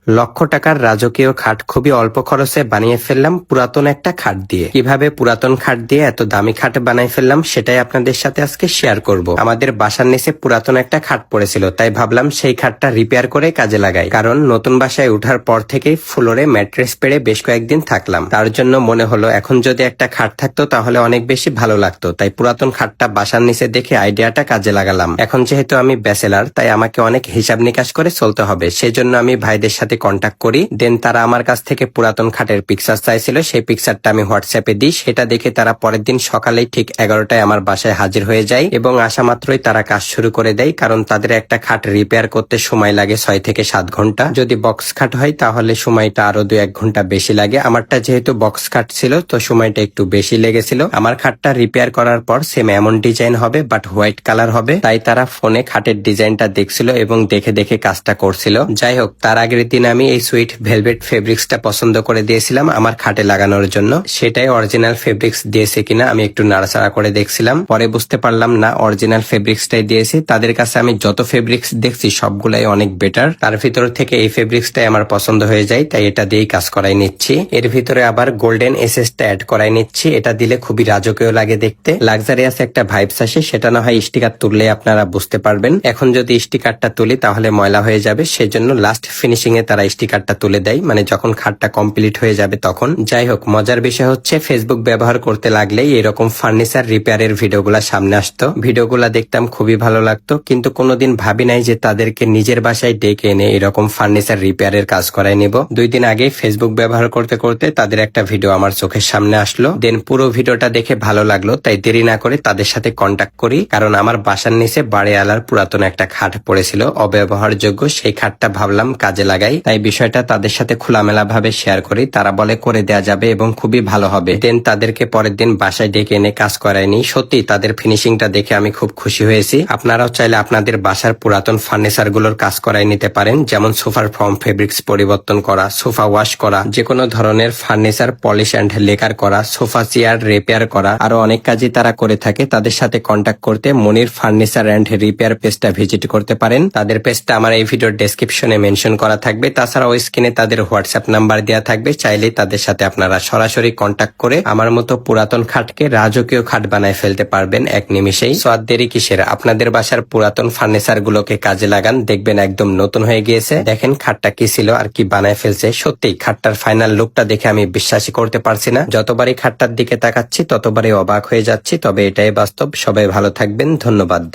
লক্ষ টাকার রাজকীয় খাট খুবই অল্প খরচে বানিয়ে ফেললাম পুরাতন একটা খাট দিয়ে। কিভাবে পুরাতন খাট দিয়ে এত দামি খাট বানাই ফেললাম সেটাই আপনাদের সাথে আজকে শেয়ার করব। আমাদের বাসার নিচে পুরাতন একটা খাট পড়েছিল, তাই ভাবলাম সেই খাটটা রিপেয়ার করে কাজে লাগাই। কারণ নতুন বাসায় উঠার পর থেকেই ফ্লোরে ম্যাট্রেস পেড়ে বেশ কয়েকদিন থাকলাম, তার জন্য মনে হলো এখন যদি একটা খাট থাকতো তাহলে অনেক বেশি ভালো লাগতো। তাই পুরাতন খাটটা বাসার নিচে দেখে আইডিয়াটা কাজে লাগালাম। এখন যেহেতু আমি ব্যাচেলার, তাই আমাকে অনেক হিসাব নিকাশ করে চলতে হবে, সেজন্য আমি ভাইদের সাথে কন্ট্যাক্ট করি। দেন তারা আমার কাছ থেকে পুরাতন খাটের পিকচার চাইছিল, সেই পিকচারটা আমি হোয়াটসঅ্যাপে দিই। সেটা দেখে তারা পরের দিন সকালেই ঠিক 11টায় আমার বাসায় হাজির হয়ে যায় এবং আসা মাত্রই তারা কাজ শুরু করে দেয়। কারণ তাদের একটা খাট রিপেয়ার করতে সময় লাগে 6 থেকে 7 ঘন্টা। যদি বক্স খাট হয় তাহলে সময়টা আরো 2-1 ঘন্টা বেশি লাগে। আমারটা যেহেতু বক্স খাট ছিল তো সময়টা একটু বেশি লেগেছিল। আমার খাটটা রিপেয়ার করার পর সেম এমন ডিজাইন হবে বাট হোয়াইট কালার হবে, তাই তারা ফোনে খাটের ডিজাইনটা দেখছিল এবং দেখে দেখে কাজটা করছিল। যাই হোক, তার আগের দিন আমি এই সুইট ভেলভেট ফেব্রিক্সটা পছন্দ করে দিয়েছিলাম আমার খাটে লাগানোর জন্য। সেটাই অরিজিনাল ফেব্রিক্স দিয়েছে কিনা আমি একটু নাড়াচাড়া করে দেখছিলাম, পরে বুঝতে পারলাম না অরিজিনাল ফেব্রিক্সটাই দিয়েছি। তাদের কাছে আমি যত ফেব্রিক্স দেখছি সবগুলাই অনেক বেটার, তার ভিতর থেকে এই ফেব্রিক্সটাই আমার পছন্দ হয়ে যায়, তাই এটা দিয়েই কাজ করাই নিচ্ছি। এর ভিতরে আবার গোল্ডেন এসএসটা অ্যাড করাই নিচ্ছি। এটা দিলে খুবই রাজকীয় লাগে দেখতে, লাক্সারিয়াস একটা ভাইবস আসে। সেটা না হয় স্টিকার তুললে আপনারা বুঝতে পারবেন। এখন যদি স্টিকারটা তুলি তাহলে ময়লা হয়ে যাবে, সেজন্য লাস্ট ফিনিশিং এ তারা স্টিকারটা তুলে দেয়, মানে যখন খাটটা কমপ্লিট হয়ে যাবে তখন। যাই হোক, মজার বিষয় হচ্ছে ফেসবুক ব্যবহার করতে লাগলেই এরকম ফার্নিচার রিপেয়ারের ভিডিওগুলা সামনে আসতো। ভিডিওগুলা দেখতাম খুবই ভালো লাগতো, কিন্তু কোনোদিন ভাবি নাই যে তাদেরকে নিজের বাসায় ডেকে এনে এরকম ফার্নিচার রিপেয়ারের কাজ করাই নিব। 2 দিন আগে ফেসবুক ব্যবহার করতে করতে তাদের একটা ভিডিও আমার চোখের সামনে আসলো। দেন পুরো ভিডিওটা দেখে ভালো লাগলো, তাই দেরি না করে তাদের সাথে কন্ট্যাক্ট করি। কারণ আমার বাসার নিচে বাড়িওয়ালার পুরাতন একটা খাট পড়েছিল অব্যবহারযোগ্য, সেই খাটটা ভাবলাম কাজে লাগাই, তাই বিষয়টা তাদের সাথে খোলামেলা ভাবে শেয়ার করি। তারা বলে করে দেয়া যাবে এবং খুবই ভালো হবে। দেন তাদেরকে পরের দিন বাসায় ডেকে এনে কাজ করায়নি। সত্যি তাদের ফিনিশিংটা দেখে আমি খুব খুশি হয়েছি। আপনারাও চাইলে আপনাদের বাসার পুরাতন ফার্নিচার গুলোর কাজ করাই নিতে পারেন, যেমন সোফার ফর্ম ফেব্রিক্স পরিবর্তন করা, সোফা ওয়াশ করা, যে কোনো ধরনের ফার্নিচার পলিশ অ্যান্ড লেকার করা, সোফা চেয়ার রিপেয়ার করা, আরো অনেক কাজই তারা করে থাকে। তাদের সাথে কন্ট্যাক্ট করতে মনির ফার্নিচার অ্যান্ড রিপেয়ার পেজটা ভিজিট করতে পারেন। তাদের পেজটা আমার এই ভিডিওর ডেসক্রিপশনে মেনশন করা থাকবে। তাছাড়া ওই স্ক্রিনে তাদের হোয়াটসঅ্যাপ নাম্বার দেওয়া থাকবে, চাইলেই তাদের সাথে আপনারা সরাসরি কন্ট্যাক্ট করে আমার মতো পুরাতন খাটকে রাজকীয় খাট বানায় ফেলতে পারবেন এক নিমিষেই। সো আর দেরি কিসের, আপনাদের বাসার পুরাতন ফার্নিচার গুলোকে কাজে লাগান, দেখবেন একদম নতুন হয়ে গিয়েছে। দেখেন খাটটা কি ছিল আর কি বানায় ফেলছে। সত্যি খাটটার ফাইনাল লুকটা দেখে আমি বিশ্বাসই করতে পারছি না। যতবারই খাটটার দিকে তাকাচ্ছি ততবারই অবাক হয়ে যাচ্ছি। তবে এটাই বাস্তব। সবাই ভালো থাকবেন, ধন্যবাদ।